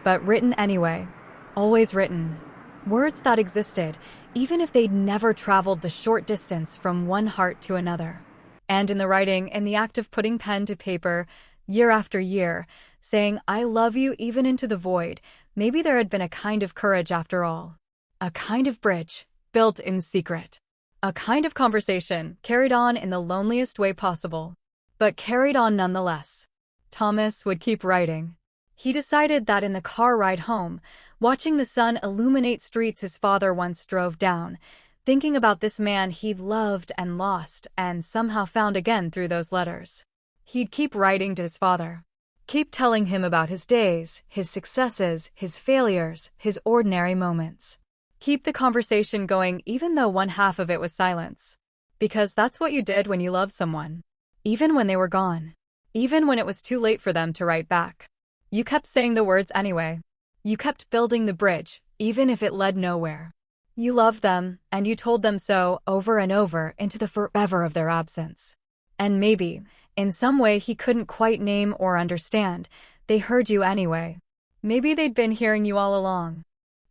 but written anyway. Always written. Words that existed, even if they'd never traveled the short distance from one heart to another. And in the writing, in the act of putting pen to paper, year after year, saying, "I love you," even into the void, maybe there had been a kind of courage after all. A kind of bridge, built in secret. A kind of conversation, carried on in the loneliest way possible. But carried on nonetheless. Thomas would keep writing. He decided that in the car ride home, watching the sun illuminate streets his father once drove down, thinking about this man he'd loved and lost and somehow found again through those letters. He'd keep writing to his father. Keep telling him about his days, his successes, his failures, his ordinary moments. Keep the conversation going even though one half of it was silence. Because that's what you did when you loved someone. Even when they were gone. Even when it was too late for them to write back. You kept saying the words anyway. You kept building the bridge, even if it led nowhere. You loved them, and you told them so over and over into the forever of their absence. And maybe, in some way he couldn't quite name or understand, they heard you anyway. Maybe they'd been hearing you all along.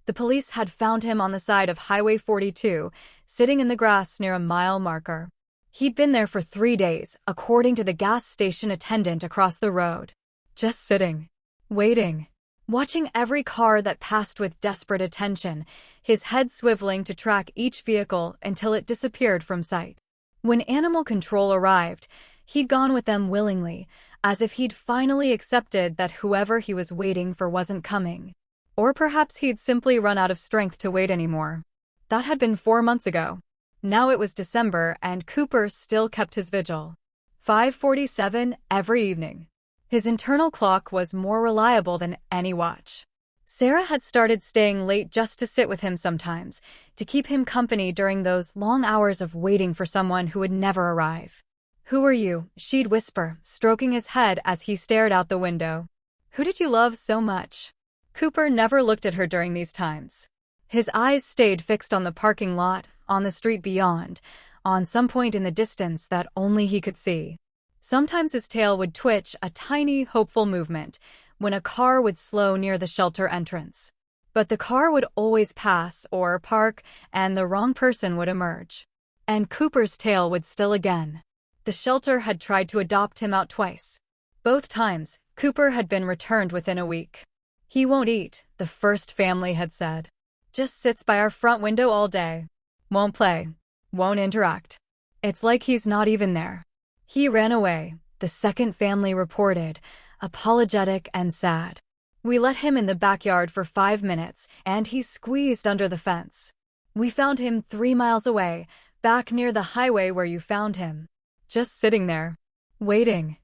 The police had found him on the side of Highway 42, sitting in the grass near a mile marker. He'd been there for 3 days, according to the gas station attendant across the road. Just sitting. Waiting. Watching every car that passed with desperate attention, his head swiveling to track each vehicle until it disappeared from sight. When animal control arrived, he'd gone with them willingly, as if he'd finally accepted that whoever he was waiting for wasn't coming. Or perhaps he'd simply run out of strength to wait anymore. That had been 4 months ago. Now it was December, and Cooper still kept his vigil. 5:47 every evening. His internal clock was more reliable than any watch. Sarah had started staying late just to sit with him sometimes, to keep him company during those long hours of waiting for someone who would never arrive. "Who are you?" she'd whisper, stroking his head as he stared out the window. "Who did you love so much?" Cooper never looked at her during these times. His eyes stayed fixed on the parking lot, on the street beyond, on some point in the distance that only he could see. Sometimes his tail would twitch a tiny, hopeful movement when a car would slow near the shelter entrance. But the car would always pass or park, and the wrong person would emerge. And Cooper's tail would still again. The shelter had tried to adopt him out twice. Both times, Cooper had been returned within a week. "He won't eat," the first family had said. "Just sits by our front window all day. Won't play. Won't interact. It's like he's not even there." He ran away, the second family reported, apologetic and sad. "We let him in the backyard for 5 minutes, and he squeezed under the fence. We found him 3 miles away, back near the highway where you found him. Just sitting there. Waiting."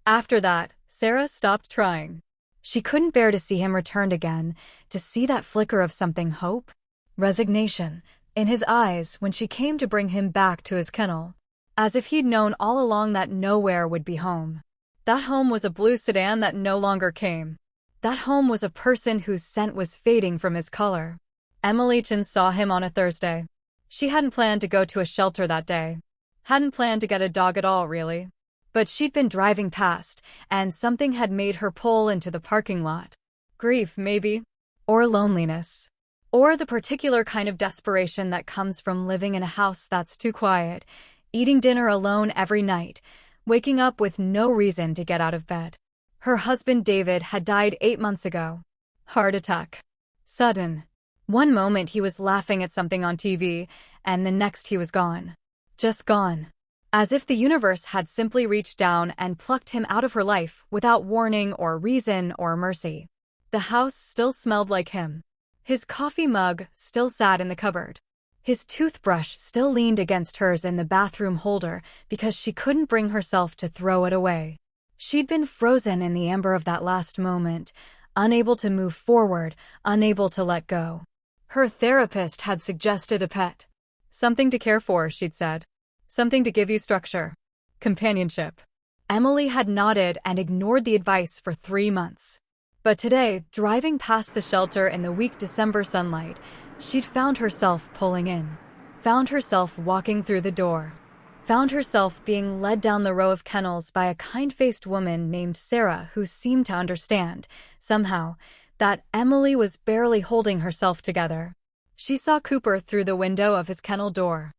After that, Sarah stopped trying. She couldn't bear to see him returned again, to see that flicker of something hope, resignation, in his eyes when she came to bring him back to his kennel. As if he'd known all along that nowhere would be home. That home was a blue sedan that no longer came. That home was a person whose scent was fading from his color. Emily Chen saw him on a Thursday. She hadn't planned to go to a shelter that day. Hadn't planned to get a dog at all, really. But she'd been driving past, and something had made her pull into the parking lot. Grief, maybe. Or loneliness. Or the particular kind of desperation that comes from living in a house that's too quiet, eating dinner alone every night, waking up with no reason to get out of bed. Her husband David had died 8 months ago. Heart attack. Sudden. One moment he was laughing at something on TV, and the next he was gone. Just gone. As if the universe had simply reached down and plucked him out of her life without warning or reason or mercy. The house still smelled like him. His coffee mug still sat in the cupboard. His toothbrush still leaned against hers in the bathroom holder because she couldn't bring herself to throw it away. She'd been frozen in the amber of that last moment, unable to move forward, unable to let go. Her therapist had suggested a pet. Something to care for, she'd said. Something to give you structure. Companionship. Emily had nodded and ignored the advice for 3 months. But today, driving past the shelter in the weak December sunlight, she'd found herself pulling in. Found herself walking through the door. Found herself being led down the row of kennels by a kind-faced woman named Sarah who seemed to understand, somehow, that Emily was barely holding herself together. She saw Cooper through the window of his kennel door.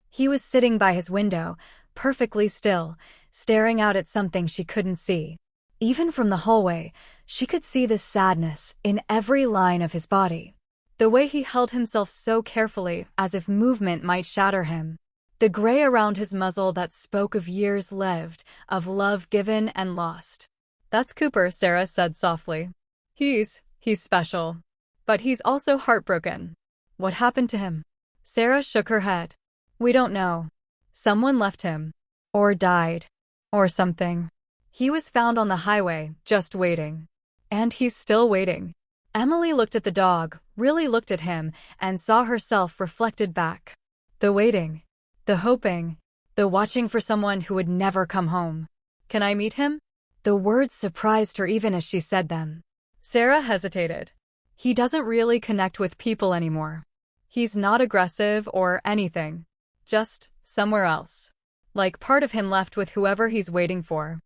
He was sitting by his window, perfectly still, staring out at something she couldn't see. Even from the hallway, she could see the sadness in every line of his body. The way he held himself so carefully, as if movement might shatter him. The gray around his muzzle that spoke of years lived, of love given and lost. "That's Cooper," Sarah said softly. He's special. But he's also heartbroken." "What happened to him?" Sarah shook her head. "We don't know. Someone left him. Or died. Or something. He was found on the highway, just waiting. And he's still waiting." Emily looked at the dog, really looked at him, and saw herself reflected back. The waiting. The hoping. The watching for someone who would never come home. "Can I meet him?" The words surprised her even as she said them. Sarah hesitated. "He doesn't really connect with people anymore. He's not aggressive or anything. Just somewhere else. Like part of him left with whoever he's waiting for."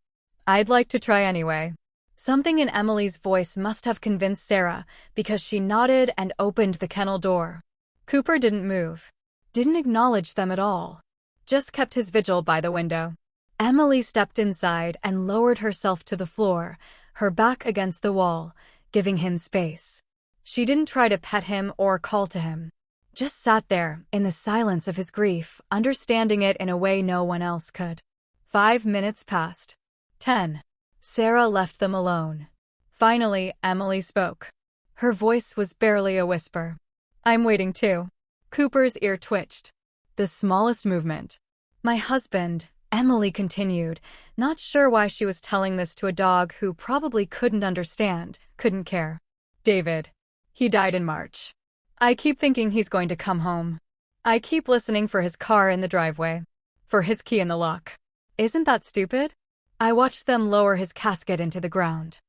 "I'd like to try anyway." Something in Emily's voice must have convinced Sarah, because she nodded and opened the kennel door. Cooper didn't move. Didn't acknowledge them at all. Just kept his vigil by the window. Emily stepped inside and lowered herself to the floor, her back against the wall, giving him space. She didn't try to pet him or call to him. Just sat there, in the silence of his grief, understanding it in a way no one else could. 5 minutes passed. 10. Sarah left them alone. Finally, Emily spoke. Her voice was barely a whisper. "I'm waiting too." Cooper's ear twitched. The smallest movement. "My husband," Emily continued, not sure why she was telling this to a dog who probably couldn't understand, couldn't care. "David. He died in March. I keep thinking he's going to come home. I keep listening for his car in the driveway. For his key in the lock. Isn't that stupid? I watched them lower his casket into the ground.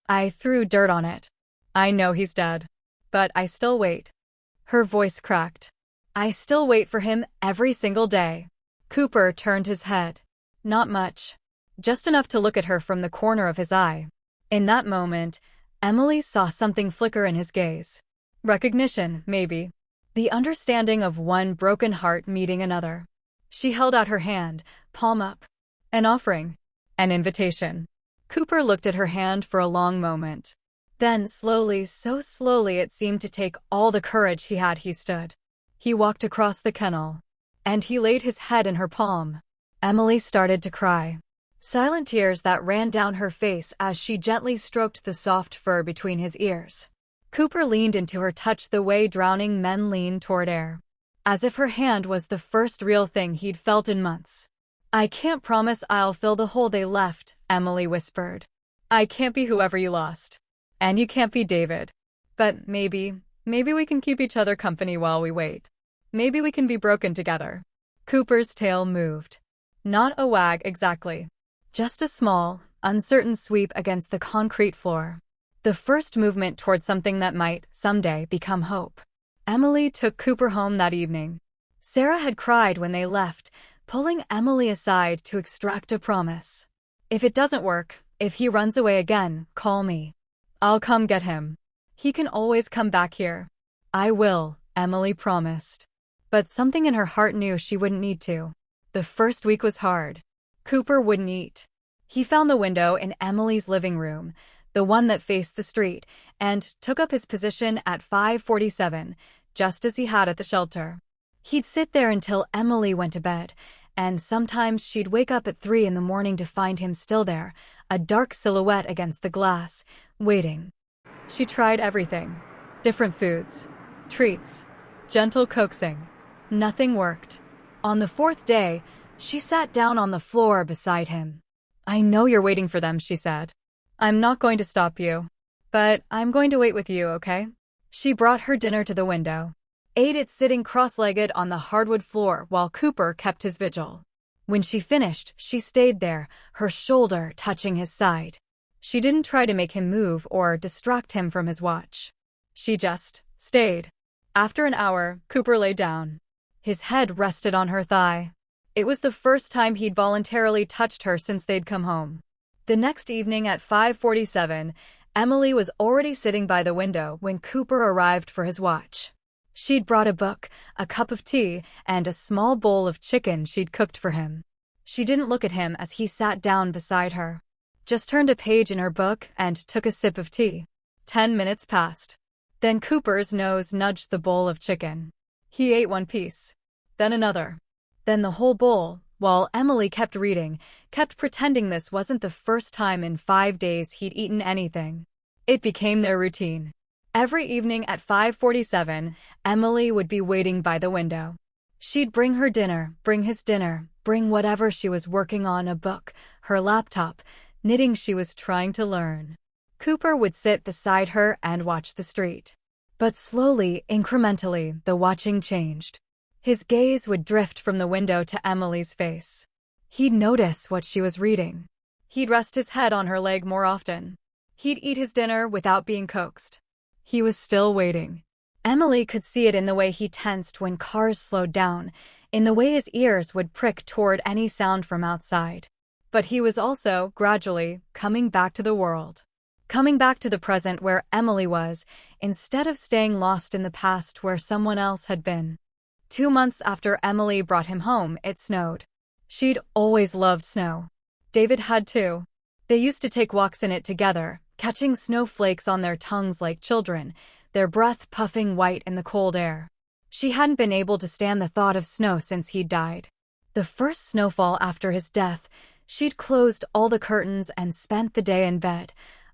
I threw dirt on it. I know he's dead. But I still wait." Her voice cracked. "I still wait for him every single day." Cooper turned his head. Not much. Just enough to look at her from the corner of his eye. In that moment, Emily saw something flicker in his gaze. Recognition, maybe. The understanding of one broken heart meeting another. She held out her hand, palm up. An offering. An invitation. Cooper looked at her hand for a long moment. Then, slowly, so slowly it seemed to take all the courage he had, he stood. He walked across the kennel. And he laid his head in her palm. Emily started to cry. Silent tears that ran down her face as she gently stroked the soft fur between his ears. Cooper leaned into her touch the way drowning men lean toward air. As if her hand was the first real thing he'd felt in months. "I can't promise I'll fill the hole they left," Emily whispered. "I can't be whoever you lost. And you can't be David. But maybe we can keep each other company while we wait. Maybe we can be broken together." Cooper's tail moved. Not a wag exactly. Just a small, uncertain sweep against the concrete floor. The first movement toward something that might, someday, become hope. Emily took Cooper home that evening. Sarah had cried when they left, pulling Emily aside to extract a promise. "If it doesn't work, if he runs away again, call me. I'll come get him. He can always come back here." "I will," Emily promised. But something in her heart knew she wouldn't need to. The first week was hard. Cooper wouldn't eat. He found the window in Emily's living room, the one that faced the street, and took up his position at 5:47, just as he had at the shelter. He'd sit there until Emily went to bed, and sometimes she'd wake up at 3 in the morning to find him still there, a dark silhouette against the glass, waiting. She tried everything. Different foods. Treats. Gentle coaxing. Nothing worked. On the 4th day, she sat down on the floor beside him. "I know you're waiting for them," she said. "I'm not going to stop you. But I'm going to wait with you, okay?" She brought her dinner to the window. Ate it sitting cross-legged on the hardwood floor while Cooper kept his vigil. When she finished, she stayed there, her shoulder touching his side. She didn't try to make him move or distract him from his watch. She just stayed. After an hour, Cooper lay down. His head rested on her thigh. It was the first time he'd voluntarily touched her since they'd come home. The next evening at 5:47, Emily was already sitting by the window when Cooper arrived for his watch. She'd brought a book, a cup of tea, and a small bowl of chicken she'd cooked for him. She didn't look at him as he sat down beside her. Just turned a page in her book and took a sip of tea. 10 minutes passed. Then Cooper's nose nudged the bowl of chicken. He ate one piece. Then another. Then the whole bowl, while Emily kept reading, kept pretending this wasn't the first time in 5 days he'd eaten anything. It became their routine. Every evening at 5:47, Emily would be waiting by the window. She'd bring her dinner, bring his dinner, bring whatever she was working on, a book, her laptop, knitting she was trying to learn. Cooper would sit beside her and watch the street. But slowly, incrementally, the watching changed. His gaze would drift from the window to Emily's face. He'd notice what she was reading. He'd rest his head on her leg more often. He'd eat his dinner without being coaxed. He was still waiting. Emily could see it in the way he tensed when cars slowed down, in the way his ears would prick toward any sound from outside. But he was also, gradually, coming back to the world. Coming back to the present where Emily was, instead of staying lost in the past where someone else had been. 2 months after Emily brought him home, it snowed. She'd always loved snow. David had too. They used to take walks in it together, catching snowflakes on their tongues like children, their breath puffing white in the cold air. She hadn't been able to stand the thought of snow since he'd died. The first snowfall after his death, she'd closed all the curtains and spent the day in bed,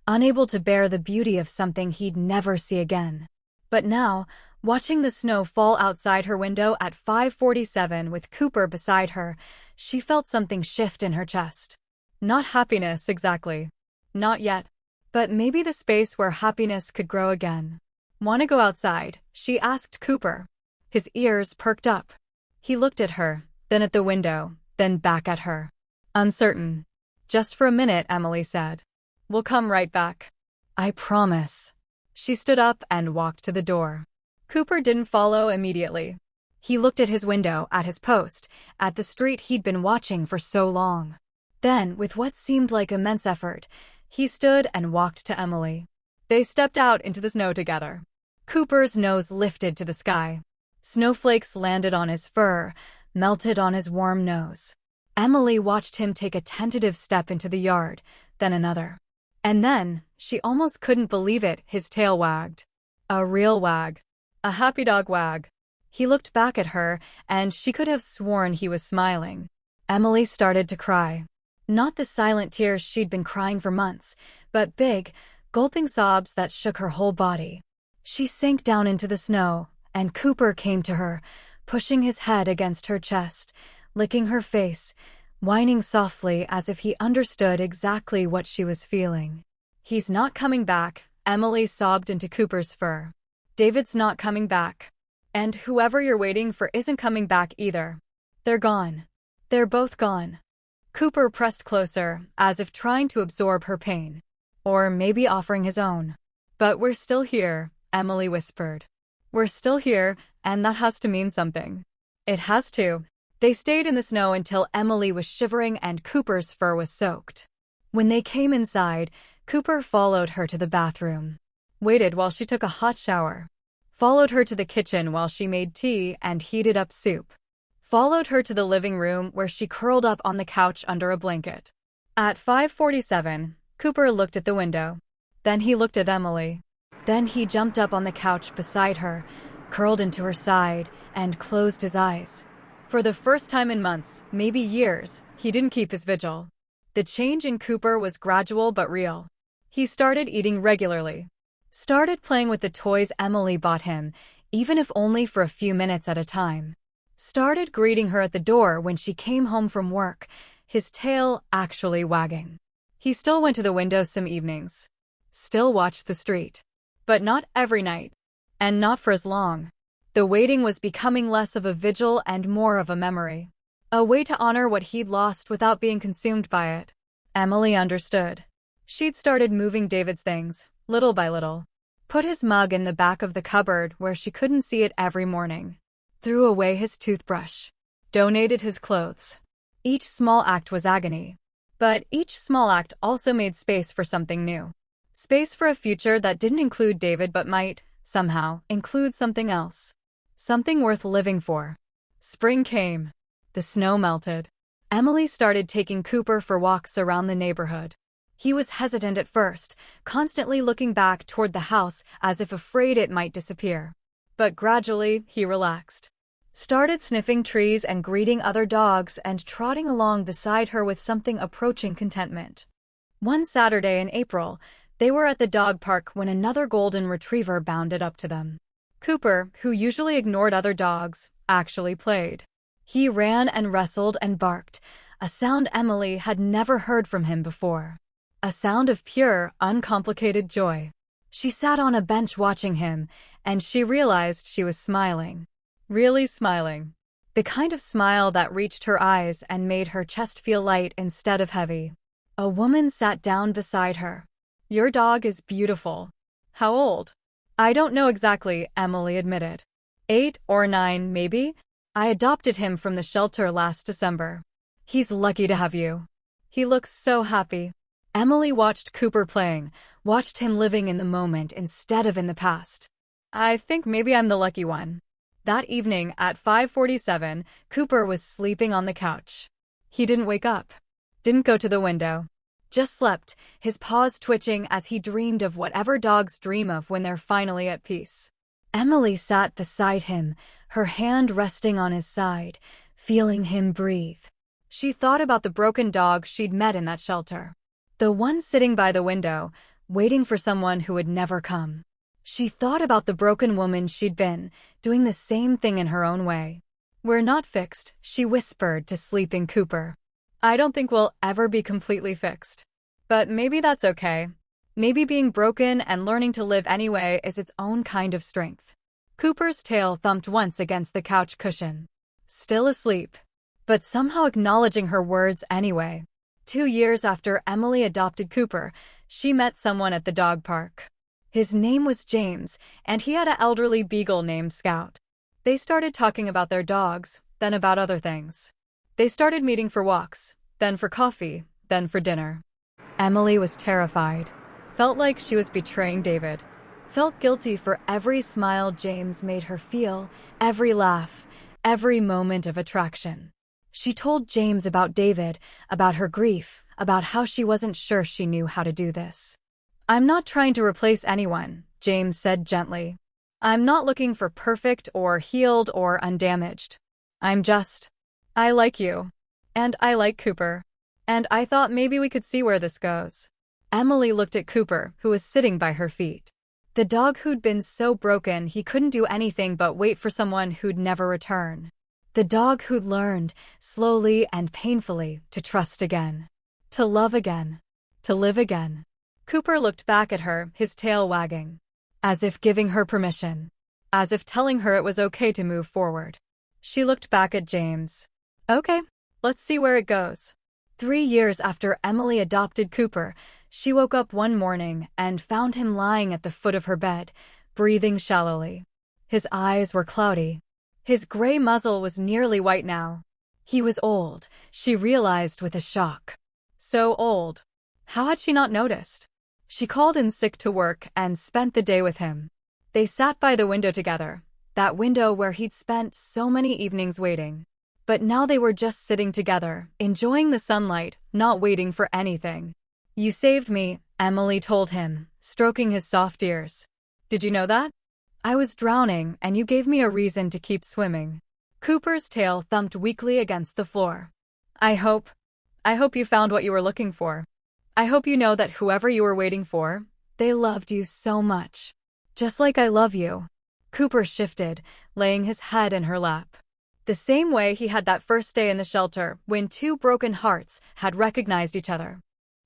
unable to bear the beauty of something he'd never see again. But now, watching the snow fall outside her window at 5:47 with Cooper beside her, she felt something shift in her chest. Not happiness, exactly. Not yet. But maybe the space where happiness could grow again. "Want to go outside?" she asked Cooper. His ears perked up. He looked at her, then at the window, then back at her. Uncertain. "Just for a minute," Emily said. "We'll come right back." "I promise." She stood up and walked to the door. Cooper didn't follow immediately. He looked at his window, at his post, at the street he'd been watching for so long. Then, with what seemed like immense effort, he stood and walked to Emily. They stepped out into the snow together. Cooper's nose lifted to the sky. Snowflakes landed on his fur, melted on his warm nose. Emily watched him take a tentative step into the yard, then another. And then, she almost couldn't believe it, his tail wagged. A real wag. A happy dog wag. He looked back at her, and she could have sworn he was smiling. Emily started to cry. Not the silent tears she'd been crying for months, but big, gulping sobs that shook her whole body. She sank down into the snow, and Cooper came to her, pushing his head against her chest, licking her face, whining softly as if he understood exactly what she was feeling. "He's not coming back," Emily sobbed into Cooper's fur. "David's not coming back. And whoever you're waiting for isn't coming back either. They're gone. They're both gone." Cooper pressed closer, as if trying to absorb her pain. Or maybe offering his own. "But we're still here," Emily whispered. "We're still here, and that has to mean something." It has to. They stayed in the snow until Emily was shivering and Cooper's fur was soaked. When they came inside, Cooper followed her to the bathroom. Waited while she took a hot shower. Followed her to the kitchen while she made tea and heated up soup. Followed her to the living room where she curled up on the couch under a blanket. At 5:47, Cooper looked at the window. Then he looked at Emily. Then he jumped up on the couch beside her, curled into her side, and closed his eyes. For the first time in months, maybe years, he didn't keep his vigil. The change in Cooper was gradual but real. He started eating regularly. Started playing with the toys Emily bought him, even if only for a few minutes at a time. Started greeting her at the door when she came home from work, his tail actually wagging. He still went to the window some evenings. Still watched the street. But not every night. And not for as long. The waiting was becoming less of a vigil and more of a memory. A way to honor what he'd lost without being consumed by it. Emily understood. She'd started moving David's things, little by little. Put his mug in the back of the cupboard where she couldn't see it every morning. Threw away his toothbrush. Donated his clothes. Each small act was agony. But each small act also made space for something new. Space for a future that didn't include David but might, somehow, include something else. Something worth living for. Spring came. The snow melted. Emily started taking Cooper for walks around the neighborhood. He was hesitant at first, constantly looking back toward the house as if afraid it might disappear. But gradually, he relaxed. Started sniffing trees and greeting other dogs and trotting along beside her with something approaching contentment. One Saturday in April, they were at the dog park when another golden retriever bounded up to them. Cooper, who usually ignored other dogs, actually played. He ran and wrestled and barked, a sound Emily had never heard from him before. A sound of pure, uncomplicated joy. She sat on a bench watching him, and she realized she was smiling. Really smiling. The kind of smile that reached her eyes and made her chest feel light instead of heavy. A woman sat down beside her. "Your dog is beautiful." "How old?" "I don't know exactly," Emily admitted. 8 or 9, maybe? "I adopted him from the shelter last December." "He's lucky to have you." "He looks so happy." Emily watched Cooper playing, watched him living in the moment instead of in the past. "I think maybe I'm the lucky one." That evening at 5:47, Cooper was sleeping on the couch. He didn't wake up. Didn't go to the window. Just slept, his paws twitching as he dreamed of whatever dogs dream of when they're finally at peace. Emily sat beside him, her hand resting on his side, feeling him breathe. She thought about the broken dog she'd met in that shelter. The one sitting by the window, waiting for someone who would never come. She thought about the broken woman she'd been, doing the same thing in her own way. "We're not fixed," she whispered to sleeping Cooper. "I don't think we'll ever be completely fixed. But maybe that's okay. Maybe being broken and learning to live anyway is its own kind of strength." Cooper's tail thumped once against the couch cushion. Still asleep, but somehow acknowledging her words anyway. 2 years after Emily adopted Cooper, she met someone at the dog park. His name was James, and he had an elderly beagle named Scout. They started talking about their dogs, then about other things. They started meeting for walks, then for coffee, then for dinner. Emily was terrified. Felt like she was betraying David. Felt guilty for every smile James made her feel, every laugh, every moment of attraction. She told James about David, about her grief, about how she wasn't sure she knew how to do this. "I'm not trying to replace anyone," James said gently. "I'm not looking for perfect or healed or undamaged. I like you. And I like Cooper. And I thought maybe we could see where this goes." Emily looked at Cooper, who was sitting by her feet. The dog who'd been so broken he couldn't do anything but wait for someone who'd never return. The dog who'd learned, slowly and painfully, to trust again. To love again. To live again. Cooper looked back at her, his tail wagging. As if giving her permission. As if telling her it was okay to move forward. She looked back at James. "Okay, let's see where it goes." 3 years after Emily adopted Cooper, she woke up one morning and found him lying at the foot of her bed, breathing shallowly. His eyes were cloudy. His gray muzzle was nearly white now. He was old, she realized with a shock. So old. How had she not noticed? She called in sick to work and spent the day with him. They sat by the window together, that window where he'd spent so many evenings waiting. But now they were just sitting together, enjoying the sunlight, not waiting for anything. "You saved me," Emily told him, stroking his soft ears. "Did you know that? I was drowning, and you gave me a reason to keep swimming." Cooper's tail thumped weakly against the floor. I hope you found what you were looking for. I hope you know that whoever you were waiting for, they loved you so much. Just like I love you." Cooper shifted, laying his head in her lap. The same way he had that first day in the shelter, when 2 broken hearts had recognized each other.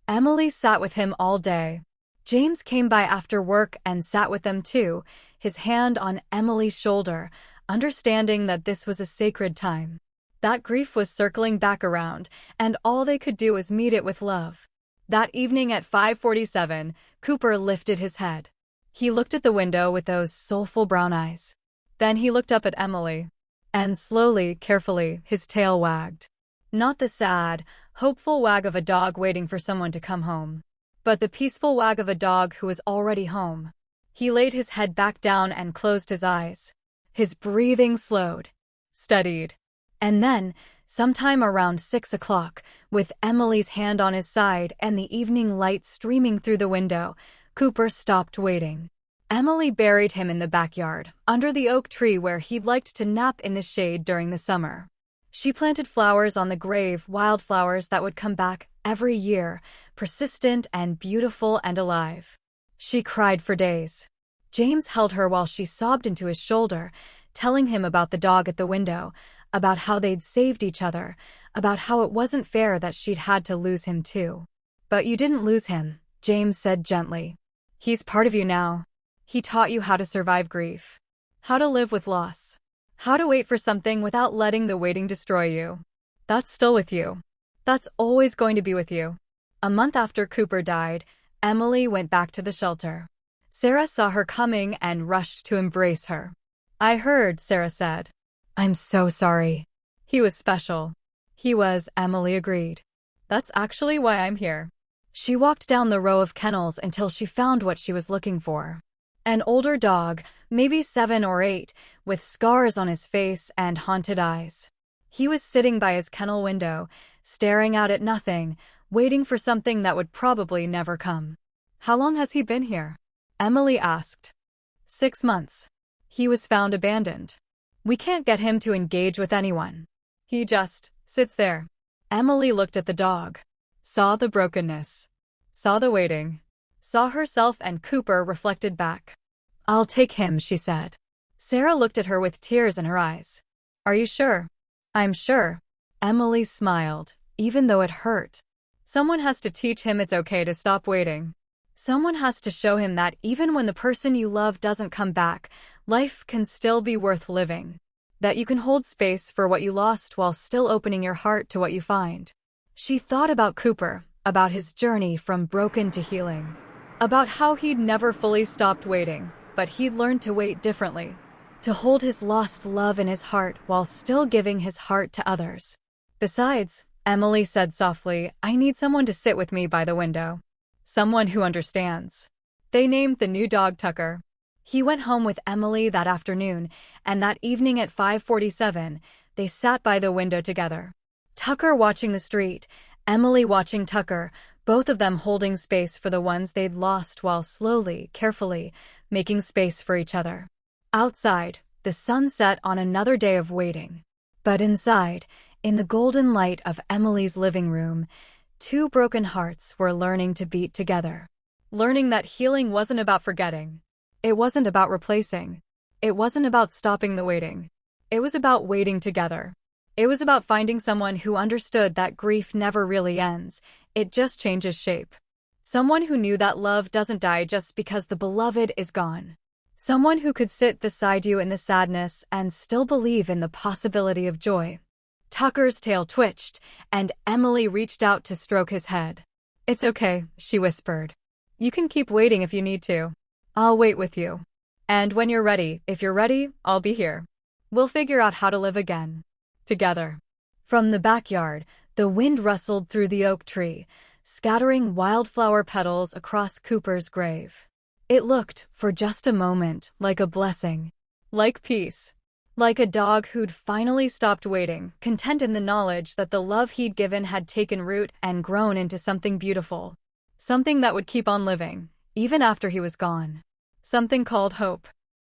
Emily sat with him all day. James came by after work and sat with them too, his hand on Emily's shoulder, understanding that this was a sacred time. That grief was circling back around, and all they could do was meet it with love. That evening at 5:47, Cooper lifted his head. He looked at the window with those soulful brown eyes. Then he looked up at Emily. And slowly, carefully, his tail wagged. Not the sad, hopeful wag of a dog waiting for someone to come home. but the peaceful wag of a dog who was already home. He laid his head back down and closed his eyes. His breathing slowed, steadied. And then, sometime around 6 o'clock, with Emily's hand on his side and the evening light streaming through the window, Cooper stopped waiting. Emily buried him in the backyard, under the oak tree where he'd liked to nap in the shade during the summer. She planted flowers on the grave, wildflowers that would come back every year, persistent and beautiful and alive. She cried for days. James held her while she sobbed into his shoulder, telling him about the dog at the window, about how they'd saved each other, about how it wasn't fair that she'd had to lose him too. "But you didn't lose him," James said gently. "He's part of you now. He taught you how to survive grief, how to live with loss, how to wait for something without letting the waiting destroy you. That's still with you. That's always going to be with you." A month after Cooper died, Emily went back to the shelter. Sarah saw her coming and rushed to embrace her. "I heard," Sarah said. "I'm so sorry." "He was special." "He was," Emily agreed. "That's actually why I'm here." She walked down the row of kennels until she found what she was looking for. An older dog, maybe 7 or 8, with scars on his face and haunted eyes. He was sitting by his kennel window, staring out at nothing, waiting for something that would probably never come. "How long has he been here?" Emily asked. 6 months. He was found abandoned. We can't get him to engage with anyone. He just sits there." Emily looked at the dog, saw the brokenness, saw the waiting, saw herself and Cooper reflected back. "I'll take him," she said. Sarah looked at her with tears in her eyes. "Are you sure?" "I'm sure." Emily smiled, even though it hurt. Someone has to teach him it's okay to stop waiting. Someone has to show him that even when the person you love doesn't come back, life can still be worth living. That you can hold space for what you lost while still opening your heart to what you find. She thought about Cooper, about his journey from broken to healing, about how he'd never fully stopped waiting, but he'd learned to wait differently, to hold his lost love in his heart while still giving his heart to others. "Besides," Emily said softly, "I need someone to sit with me by the window. Someone who understands." They named the new dog Tucker. He went home with Emily that afternoon, and that evening at 5:47, they sat by the window together. Tucker watching the street, Emily watching Tucker, both of them holding space for the ones they'd lost while slowly, carefully, making space for each other. Outside, the sun set on another day of waiting. But inside, in the golden light of Emily's living room, 2 broken hearts were learning to beat together. Learning that healing wasn't about forgetting. It wasn't about replacing. It wasn't about stopping the waiting. It was about waiting together. It was about finding someone who understood that grief never really ends, it just changes shape. Someone who knew that love doesn't die just because the beloved is gone. Someone who could sit beside you in the sadness and still believe in the possibility of joy. Tucker's tail twitched, and Emily reached out to stroke his head. "It's okay," she whispered. "You can keep waiting if you need to. I'll wait with you. And when you're ready, if you're ready, I'll be here. We'll figure out how to live again. Together." From the backyard, the wind rustled through the oak tree, scattering wildflower petals across Cooper's grave. It looked, for just a moment, like a blessing. Like peace. Like a dog who'd finally stopped waiting, content in the knowledge that the love he'd given had taken root and grown into something beautiful. Something that would keep on living, even after he was gone. Something called hope.